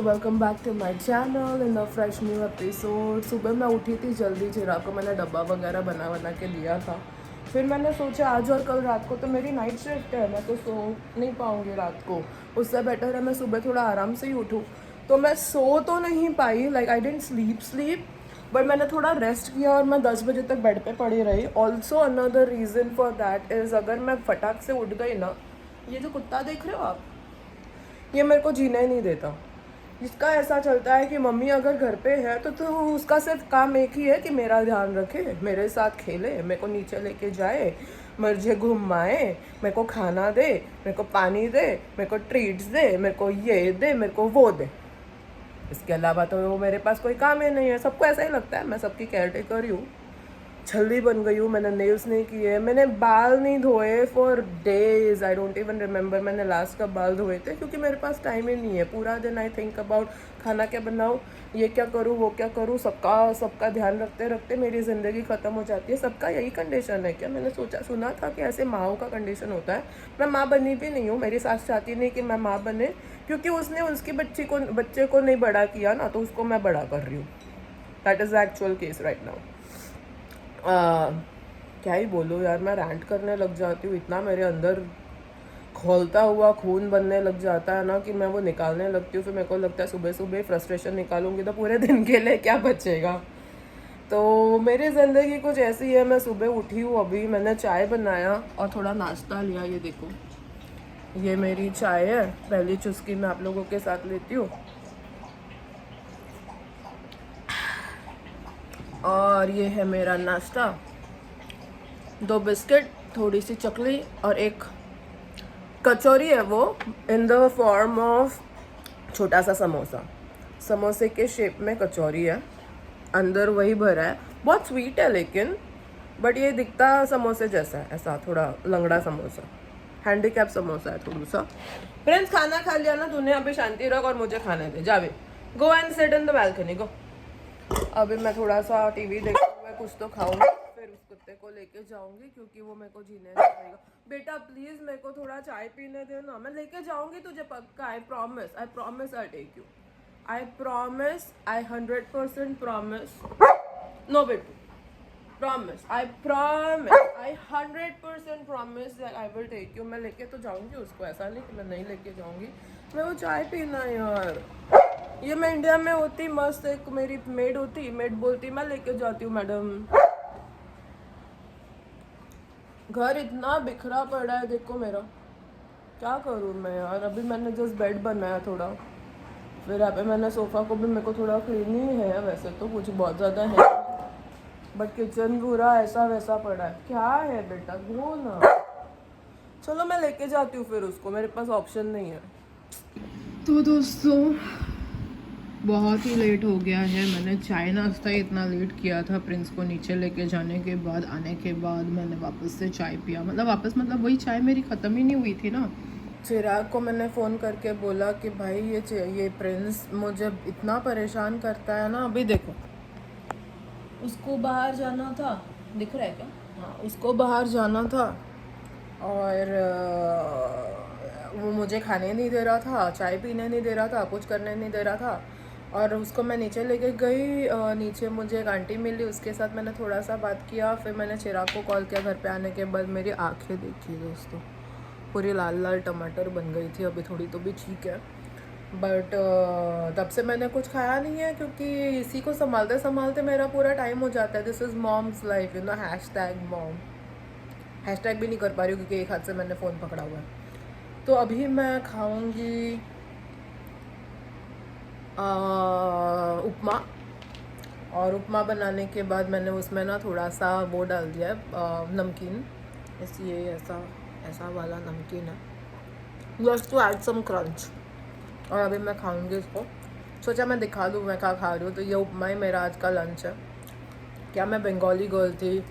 Welcome back to my channel in a fresh new episode. सुबह मैं उठी थी जल्दी, चिराग को मैंने डब्बा वगैरह बना के दिया था। फिर मैंने सोचा आज और कल रात को तो मेरी नाइट शिफ्ट है, मैं तो सो नहीं पाऊँगी रात को। उससे बेटर है मैं सुबह थोड़ा आराम से ही उठूँ। तो मैं सो तो नहीं पाई, like I didn't sleep but मैंने थोड़ा रेस्ट किया और मैं 10 बजे तक बेड पे पड़ी रही। Also another reason for that is, अगर मैं फटाक से उठ गई ना, ये जो कुत्ता देख रहे हो आप, ये मेरे को जीने ही नहीं देता। इसका ऐसा चलता है कि मम्मी अगर घर पे है तो उसका सिर्फ काम एक ही है कि मेरा ध्यान रखे, मेरे साथ खेले, मेरे को नीचे लेके जाए, मुझे घुमाए, मेरे को खाना दे, मेरे को पानी दे, मेरे को ट्रीट्स दे, मेरे को ये दे, मेरे को वो दे। इसके अलावा तो वो मेरे पास कोई काम ही नहीं है। सबको ऐसा ही लगता है मैं सबकी केयर टेकर ही हूँ। जल्दी बन गई हूँ, मैंने नेल्स नहीं किए, मैंने बाल नहीं धोए for days. I don't even remember मैंने लास्ट कब बाल धोए थे, क्योंकि मेरे पास टाइम ही नहीं है। पूरा दिन आई थिंक अबाउट खाना क्या बनाऊँ, ये क्या करूँ, वो क्या करूँ, सबका ध्यान रखते रखते मेरी ज़िंदगी ख़त्म हो जाती है। सबका यही कंडीशन है क्या? मैंने सुना था कि ऐसे माँओं का कंडीशन होता है। मैं माँ बनी भी नहीं हूँ, मेरी सास चाहती नहीं कि मैं माँ बने, क्योंकि उसने उसकी बच्चे को नहीं बड़ा किया ना, तो उसको मैं बड़ा कर रही हूँ। That is the actual case right now. क्या ही बोलूँ यार, मैं रैंट करने लग जाती हूँ। इतना मेरे अंदर खौलता हुआ खून बनने लग जाता है ना कि मैं वो निकालने लगती हूँ। फिर मेरे को लगता है सुबह सुबह फ्रस्ट्रेशन निकालूंगी तो पूरे दिन के लिए क्या बचेगा। तो मेरी ज़िंदगी कुछ ऐसी है। मैं सुबह उठी हूँ, अभी मैंने चाय बनाया और थोड़ा नाश्ता लिया। ये देखो, ये मेरी चाय है, पहली चुस्की मैं आप लोगों के साथ लेती हूँ। और ये है मेरा नाश्ता, 2 बिस्किट, थोड़ी सी चकली और एक कचौरी है, वो इन द फॉर्म ऑफ छोटा सा समोसा। समोसे के शेप में कचौरी है, अंदर वही भरा है। बहुत स्वीट है लेकिन, बट ये दिखता समोसे जैसा है, ऐसा थोड़ा लंगड़ा समोसा, हैंडीकैप समोसा है थोड़ा सा। फ्रेंड्स, खाना खा लिया ना तूने? अभी शांति रख और मुझे खाने दे। जावे, go and sit in the balcony, go. अभी मैं थोड़ा सा टीवी देखते हुए कुछ तो खाऊंगी, फिर उस कुत्ते को लेके जाऊंगी क्योंकि वो मेरे को जीने नहीं देगा। बेटा प्लीज मेरे को थोड़ा चाय पीने दे ना, मैं लेके जाऊंगी तुझे पक्का। I promise I take you. I promise, I 100% promise. No बेटू, promise, I 100% promise that I will take you. मैं लेके तो जाऊंगी उसको, ऐसा नहीं कि मैं नहीं लेके जाऊंगी। मैं वो चाय पीना है यार। ये मैं इंडिया में होती मस्त, एक मेरी मेड होती, मेड बोलती मैं लेके जाती हूँ मैडम। घर इतना बिखरा पड़ा है देखो मेरा, क्या करूँ मैं यार। अभी मैंने जस्ट बेड बनाया थोड़ा, फिर यहाँ पे मैंने सोफ़ा को भी मेरे को थोड़ा क्लीन ही है, वैसे तो कुछ बहुत ज़्यादा है, बट किचन पूरा ऐसा वैसा पड़ा है। क्या है बेटा, वो ना, चलो मैं लेके जाती हूँ फिर उसको, मेरे पास ऑप्शन नहीं है। तो दोस्तों बहुत ही लेट हो गया है। मैंने चाय नाश्ता इतना लेट किया था, प्रिंस को नीचे लेके जाने के बाद, आने के बाद मैंने वापस से चाय पिया। मतलब वही चाय मेरी ख़त्म ही नहीं हुई थी ना। चिराग को मैंने फ़ोन करके बोला कि भाई ये प्रिंस मुझे इतना परेशान करता है ना। अभी देखो, उसको बाहर जाना था, दिख रहा है क्या? हाँ, उसको बाहर जाना था और वो मुझे खाने नहीं दे रहा था, चाय पीने नहीं दे रहा था, कुछ करने नहीं दे रहा था। और उसको मैं नीचे लेके गई, नीचे मुझे एक आंटी मिली, उसके साथ मैंने थोड़ा सा बात किया। फिर मैंने चिराग को कॉल किया। घर पे आने के बाद मेरी आंखें देखी दोस्तों, पूरी लाल लाल टमाटर बन गई थी। अभी थोड़ी तो भी ठीक है, बट तब से मैंने कुछ खाया नहीं है, क्योंकि इसी को संभालते संभालते मेरा पूरा टाइम हो जाता है। This is mom's life, you know, #mom. Hashtag भी नहीं कर पा रही हूँ क्योंकि एक हाथ से मैंने फ़ोन पकड़ा हुआ है। तो अभी मैं खाऊंगी उपमा, और उपमा बनाने के बाद मैंने उसमें ना थोड़ा सा वो डाल दिया है, नमकीन। ये ऐसा वाला नमकीन है, just to add some crunch. और अभी मैं खाऊंगी इसको। सोचा मैं दिखा दूँ मैं क्या खा रही हूँ। तो ये उपमा ही मेरा आज का लंच है। क्या मैं बंगाली गर्ल थी,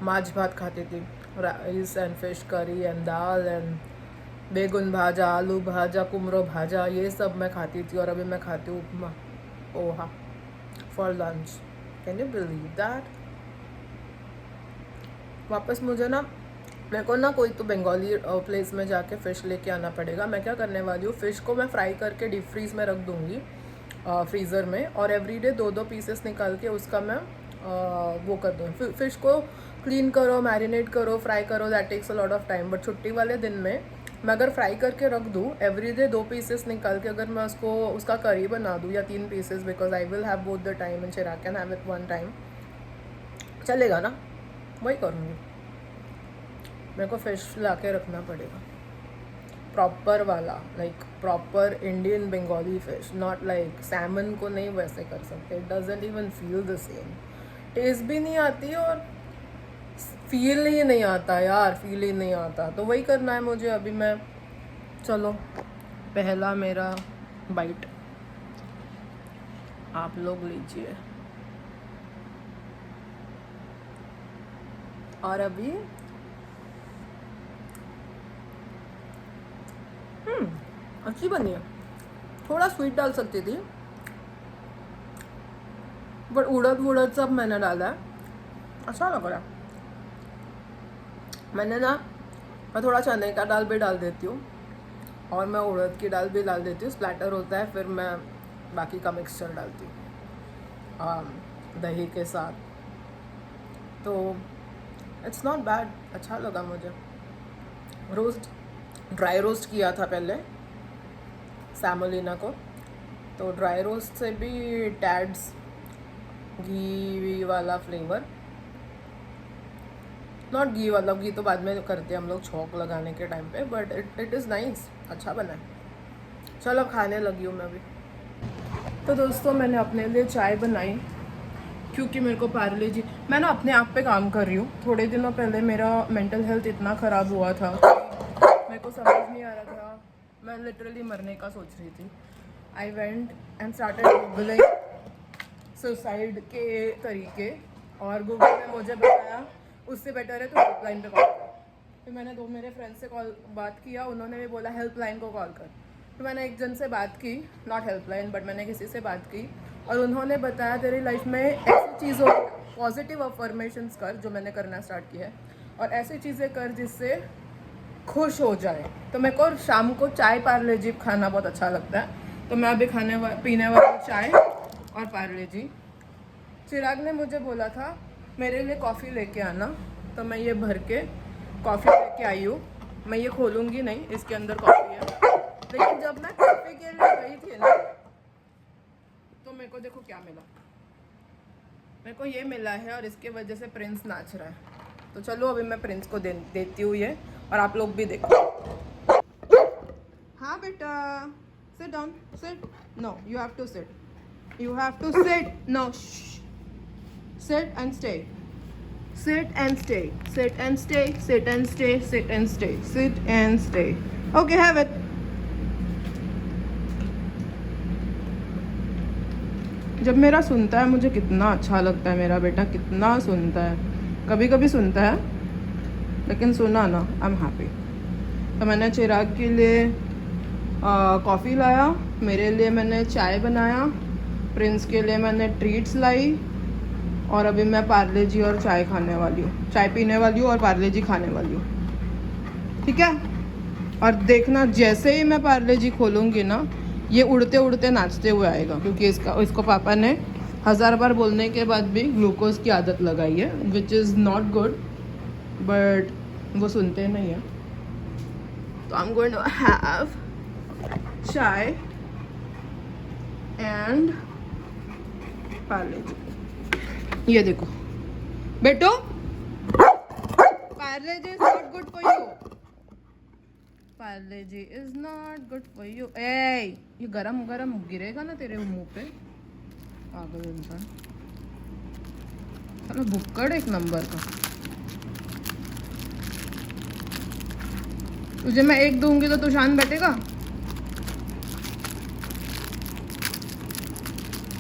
माछ भात खाती थी, rice and fish curry and dal and begun bhaja, aloo bhaja, कुमड़ो भाजा, ये सब मैं खाती थी। और अभी मैं खाती हूँ upma, poha for lunch. Can you believe that? वापस मुझे ना, मेरे को ना कोई तो बंगाली प्लेस में जाके फ़िश लेके आना पड़ेगा। मैं क्या करने वाली हूँ, फ़िश को मैं फ्राई करके डीप फ्रीज़ में रख दूँगी, फ्रीज़र में, और एवरीडे 2-2 पीसेस निकाल के उसका मैं वो कर दूँ। फ़िश को क्लीन करो, मैरिनेट करो, फ्राई करो, that takes a lot of time. But छुट्टी वाले दिन में मैं अगर फ्राई करके रख दूँ, एवरीडे 2 पीसेस निकाल के अगर मैं उसका करी बना दूँ, या 3 pieces, because I will have both the time and Chirag can have it one time, चलेगा ना? वही करूँगी। मेरे को फ़िश ला के रखना पड़ेगा, प्रॉपर वाला, like proper Indian Bengali fish, not like salmon को नहीं वैसे कर सकते। It doesn't even feel the same, taste भी नहीं आती और फील ही नहीं आता यार, फील ही नहीं आता। तो वही करना है मुझे अभी। मैं चलो पहला मेरा बाइट आप लोग लीजिए। और अभी अच्छी बनी है, थोड़ा स्वीट डाल सकती थी, बट उड़द सब मैंने डाला है, अच्छा लग रहा है। मैं थोड़ा चने का दाल भी डाल देती हूँ, और मैं उड़द की दाल भी डाल देती हूँ, स्प्लैटर होता है, फिर मैं बाकी का मिक्सचर डालती हूँ दही के साथ। तो इट्स नॉट बैड, अच्छा लगा मुझे। ड्राई रोस्ट किया था पहले सैमोलिना को, तो ड्राई रोस्ट से भी टैड्स घी वाला फ्लेवर, नॉट घी वाला, घी तो बाद में करते हैं हम लोग छौंक लगाने के टाइम पे, बट इट इज़ नाइस, अच्छा बना है। चलो खाने लगी हूँ मैं भी। तो दोस्तों मैंने अपने लिए चाय बनाई, क्योंकि मेरे को पार्ले जी, मैं ना अपने आप पे काम कर रही हूँ। थोड़े दिनों पहले मेरा मेंटल हेल्थ इतना ख़राब हुआ था, मेरे को समझ नहीं आ रहा था, मैं लिटरली मरने का सोच रही थी। I went and started googling suicide के तरीके, और गूगल ने मुझे बताया उससे बेटर है तो हेल्पलाइन पे कॉल कर। फिर मैंने 2 मेरे फ्रेंड्स से बात किया, उन्होंने भी बोला हेल्पलाइन को कॉल कर। तो मैंने एक जन से बात की, नॉट हेल्पलाइन बट मैंने किसी से बात की, और उन्होंने बताया तेरी लाइफ में ऐसी चीज़ों, पॉजिटिव अफर्मेशंस कर, जो मैंने करना स्टार्ट किया है, और ऐसी चीज़ें कर जिससे खुश हो जाए। तो मेरे को शाम को चाय पार्ले जी खाना बहुत अच्छा लगता है, तो मैं अभी पीने वाली चाय और पार्ले जी। चिराग ने मुझे बोला था मेरे लिए कॉफ़ी लेके आना, तो मैं ये भर के कॉफ़ी लेके आई हूँ। मैं ये खोलूँगी नहीं, इसके अंदर कॉफ़ी है। लेकिन जब मैं कॉफ़ी के लिए गई थी ना, तो मेरे को देखो क्या मिला, मेरे को ये मिला है, और इसके वजह से प्रिंस नाच रहा है। तो चलो अभी मैं प्रिंस को देती हूँ ये, और आप लोग भी देखो। हाँ बेटा, sit down, sit, no you have to sit, you have to sit, no, shh. Sit and stay, sit and stay, sit and stay, sit and stay, sit and stay, sit and stay. Okay, have it. जब मेरा सुनता है मुझे कितना अच्छा लगता है, मेरा बेटा कितना सुनता है। कभी कभी सुनता है, लेकिन सुना ना, आई एम हैप्पी। तो मैंने चिराग के लिए कॉफ़ी लाया, मेरे लिए मैंने चाय बनाया, प्रिंस के लिए मैंने ट्रीट्स लाई, और अभी मैं पार्ले जी और चाय खाने वाली हूँ, चाय पीने वाली हूँ और पार्ले जी खाने वाली हूँ, ठीक है। और देखना जैसे ही मैं पार्ले जी खोलूँगी ना, ये उड़ते उड़ते नाचते हुए आएगा, क्योंकि इसको पापा ने 1000 बार बोलने के बाद भी ग्लूकोज की आदत लगाई है, which is not good, but वो सुनते नहीं है। तो I am going to have chai and Parle G. ये देखो बेटो, Parle G is not good for you, Parle G is not good for you. ए ये गरम गरम गिरेगा ना तेरे मुंह पे, पागल इंसान। चलो भुक्कड़ एक नंबर का। तुझे मैं एक दूंगी तो तू शांत बैठेगा?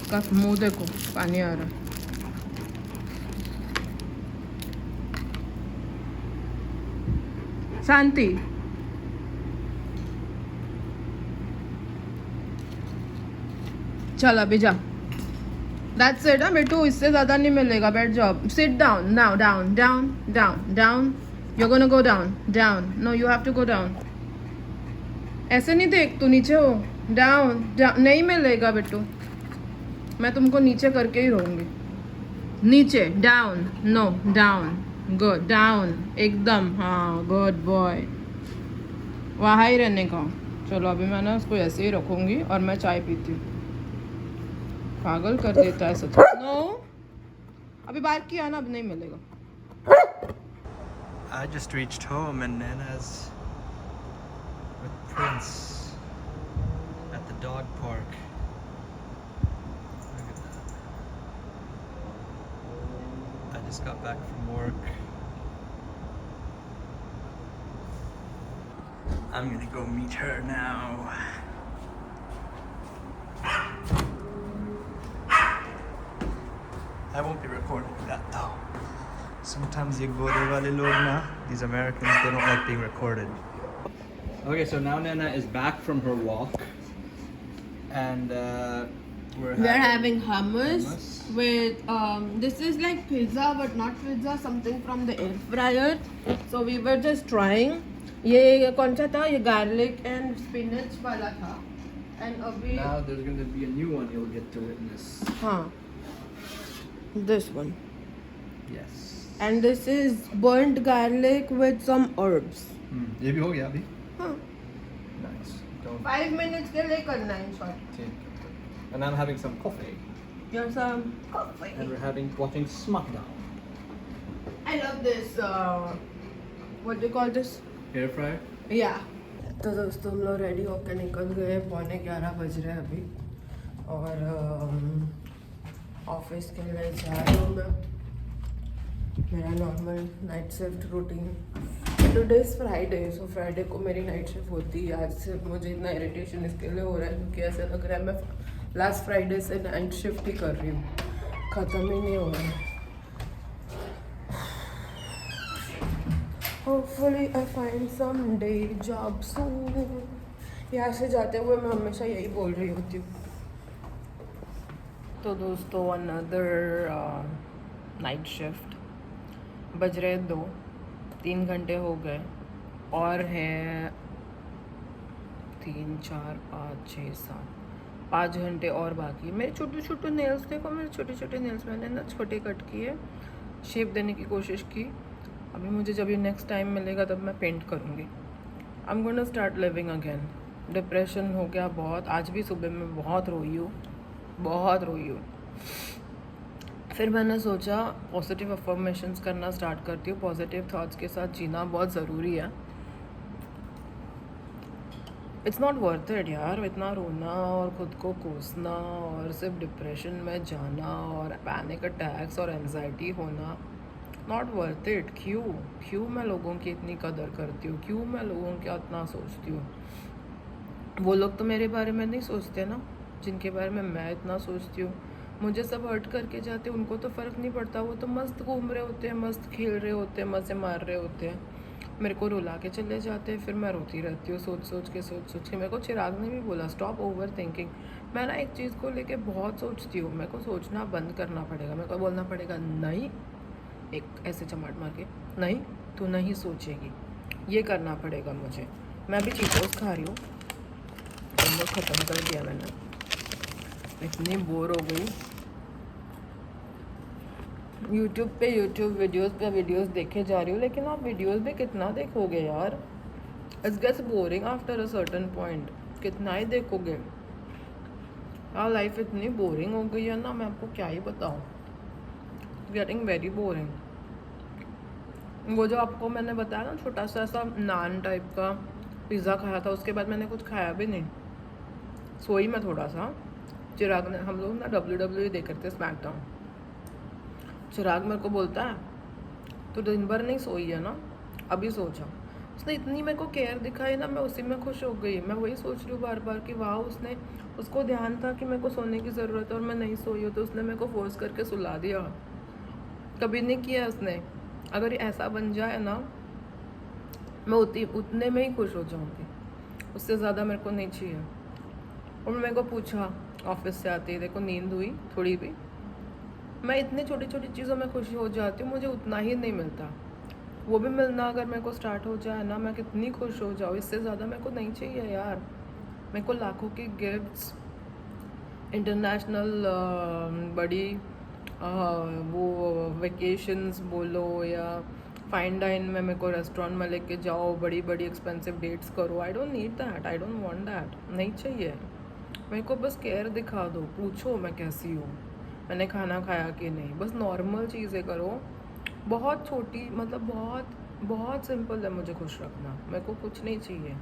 का मुंह देखो, पानी आ रहा है। शांति, चल अभी जा। That's it. बेटू इससे ज़्यादा नहीं मिलेगा, बैठ जाओ। Sit down now, down down down down, you are gonna go down down, no you have to go down. ऐसे नहीं देख, तू नीचे हो, डाउन डाउन, नहीं मिलेगा बेटू, मैं तुमको नीचे करके ही रहूँगी। नीचे, down, no down, good, down एकदम, हाँ गुड बॉय, वहाँ ही रहने का। चलो अभी मैं ना उसको ऐसे ही रखूँगी और मैं चाय पीती हूँ। पागल कर देता है सच। नो, अभी बाहर किया ना, अब नहीं मिलेगा। I just reached home and Nana's with Prince at the dog park. Look at that. I just got back from work. I'm gonna go meet her now. I won't be recording that though. Sometimes ye gore wale log na, these Americans, they don't like being recorded. Okay, so now Nana is back from her walk, and We're having hummus with this is like pizza but not pizza, something from the air fryer. So we were just trying. ये कौन सा था? ये garlic and spinach वाला था. And अभी now there's going to be a new one you'll get to witness. हाँ, this one. Yes. And this is burnt garlic with some herbs. ये भी हो गया अभी. हाँ. Nice. Don't 5 minutes के लिए करना है short. take. And I'm having some coffee. Here's some coffee. And we're watching SmackDown. I love this. What do you call this? Air fryer. Yeah. तो दोस्तों हम लोग रेडी होकर निकल गए, 11:15 बज रहे हैं अभी, और ऑफिस के लिए जा रही हूँ मैं। मेरा normal night shift routine. Today is Friday, so Friday को मेरी नाइट शिफ्ट होती है। आज से मुझे इतना इरिटेशन इसके लिए हो रहा है क्योंकि ऐसा लग रहा है मैं लास्ट फ्राइडे से नाइट शिफ्ट ही कर रही हूँ, ख़त्म ही नहीं हो रहा है। Hopefully I find some day job soon. यहाँ से जाते हुए मैं हमेशा यही बोल रही होती हूँ। तो दोस्तों another नाइट शिफ्ट, बज रहे 2, 3 घंटे हो गए और है 3, 4, 5, 6, 7, 5 घंटे और बाकी है। मेरे छोटे छोटे नेल्स देखो, मेरे छोटे छोटे नेल्स मैंने ना छोटे कट किए, शेप देने की कोशिश की। अभी मुझे जब ये नेक्स्ट टाइम मिलेगा तब मैं पेंट करूँगी। I am gonna start living again. Depression हो गया बहुत, आज भी सुबह में बहुत रोई हूँ, बहुत रोई हूँ। फिर मैंने सोचा पॉजिटिव अफर्मेशंस करना स्टार्ट करती हूँ। पॉजिटिव थॉट्स के साथ जीना बहुत ज़रूरी है। इट्स नॉट वर्थ इट यार, इतना रोना और ख़ुद को कोसना और सिर्फ डिप्रेशन में जाना और पैनिक अटैक्स और एंजाइटी होना, नॉट वर्थ इट। क्यों मैं लोगों की इतनी कदर करती हूँ, क्यों मैं लोगों का इतना सोचती हूँ। वो लोग तो मेरे बारे में नहीं सोचते ना, जिनके बारे में मैं इतना सोचती हूँ। मुझे सब हर्ट करके जाते, उनको तो फ़र्क नहीं पड़ता, वो तो मस्त घूम रहे होते हैं, मस्त खेल रहे होते हैं, मज़े मार रहे होते हैं। मेरे को रुला के चले जाते हैं, फिर मैं रोती रहती हूँ सोच सोच के। मेरे को चिराग ने भी बोला स्टॉप ओवर थिंकिंग। मैं ना एक चीज़ को लेके बहुत सोचती हूँ, मेरे को सोचना बंद करना पड़ेगा। मेरे को बोलना पड़ेगा नहीं, एक ऐसे चमाट मार के, नहीं तू नहीं सोचेगी, ये करना पड़ेगा मुझे। मैं भी चीज़ों खा रही हूँ, तो ख़त्म कर दिया मैंने, इतनी बोर हो गई। यूट्यूब पे वीडियोस देखे जा रही हूँ, लेकिन आप वीडियोस भी कितना देखोगे यार। It's gets boring after a certain point. कितना ही देखोगे यार, लाइफ इतनी बोरिंग हो गई है ना, मैं आपको क्या ही बताऊँ। Getting very boring. वो जो आपको मैंने बताया ना, छोटा सा ऐसा नान टाइप का पिज़्ज़ा खाया था, उसके बाद मैंने कुछ खाया भी नहीं, सोई मैं थोड़ा सा। चिराग ने, हम लोग ना WWE देख रहे थे स्मैकडाउन, चिराग मेरे को बोलता है तो दिन भर नहीं सोई है ना, अभी सोचा। उसने इतनी मेरे को केयर दिखाई ना, मैं उसी में खुश हो गई। मैं वही सोच रही हूँ बार बार कि वाह, उसको ध्यान था कि मेरे को सोने की ज़रूरत है और मैं नहीं सोई हूँ, तो उसने मेरे को फोर्स करके सुला दिया। कभी नहीं किया उसने। अगर ऐसा बन जाए ना, मैं उतने में ही खुश हो जाऊँगी, उससे ज़्यादा मेरे को नहीं चाहिए। और मेरे को पूछा ऑफिस से आती, देखो नींद हुई थोड़ी भी, मैं इतनी छोटी छोटी चीज़ों में खुशी हो जाती हूँ, मुझे उतना ही नहीं मिलता। वो भी मिलना अगर मेरे को स्टार्ट हो जाए ना, मैं कितनी खुश हो जाऊँ। इससे ज़्यादा मेरे को नहीं चाहिए यार। मेरे को लाखों की गिफ्ट्स इंटरनेशनल बड़ी वो वेकेशंस बोलो या फाइन डाइन में मेरे को रेस्टोरेंट में लेके जाओ, बड़ी बड़ी एक्सपेंसिव डेट्स करो, I don't need that, I don't want that, नहीं चाहिए मेरे को। बस केयर दिखा दो, पूछो मैं कैसी हूँ, मैंने खाना खाया कि नहीं, बस नॉर्मल चीज़ें करो। बहुत छोटी मतलब बहुत बहुत सिंपल है मुझे खुश रखना, मेरे को कुछ नहीं चाहिए।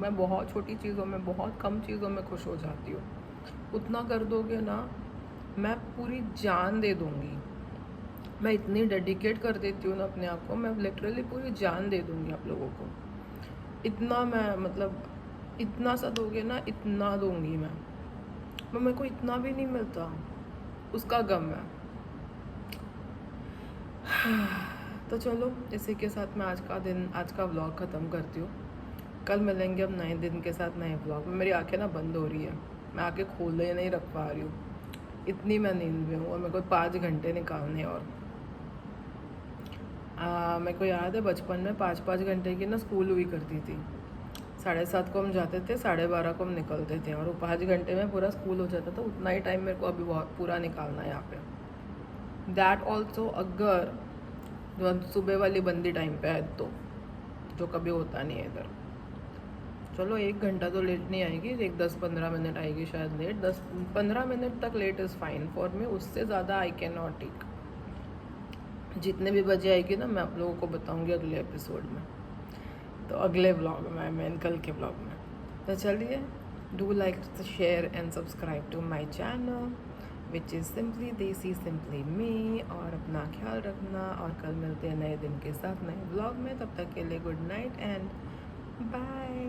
मैं बहुत छोटी चीज़ों में, बहुत कम चीज़ों में खुश हो जाती हूँ। उतना कर दोगे ना, मैं पूरी जान दे दूँगी। मैं इतनी डेडिकेट कर देती हूँ ना अपने आप को, मैं लिटरली पूरी जान दे दूँगी आप लोगों को। इतना मैं मतलब इतना सा दोगे ना, इतना दूँगी मैं। मेरे को इतना भी नहीं मिलता, उसका गम है। तो चलो इसी के साथ मैं आज का व्लॉग ख़त्म करती हूँ। कल मिलेंगे अब नए दिन के साथ, नए व्लॉग में। मेरी आंखें ना बंद हो रही है, मैं आंखें खोले नहीं रख पा रही हूँ, इतनी मैं नींद में हूँ और मेरे को 5 घंटे निकालने। और मेरे को याद है बचपन में 5-5 घंटे की ना स्कूल हुई करती थी। 7:30 को हम जाते थे, 12:30 को हम निकलते थे और वो 5 घंटे में पूरा स्कूल हो जाता था। उतना ही टाइम मेरे को अभी बहुत पूरा निकालना है यहाँ पे। दैट ऑल्सो अगर जो सुबह वाली बंदी टाइम पे है तो, जो कभी होता नहीं है इधर। चलो 1 घंटा तो लेट नहीं आएगी, एक 10-15 मिनट आएगी शायद लेट, 10-15 मिनट तक late is fine for me, उससे ज़्यादा आई कैन नॉट टेक। जितने भी बजे आएगी ना, मैं आप लोगों को बताऊंगी अगले एपिसोड में, तो अगले व्लॉग में, मैं कल के व्लॉग में। तो चलिए, do like, share and subscribe to my channel which is simply desi simply me. और अपना ख्याल रखना, और कल मिलते हैं नए दिन के साथ नए व्लॉग में। तब तक के लिए गुड नाइट एंड बाय।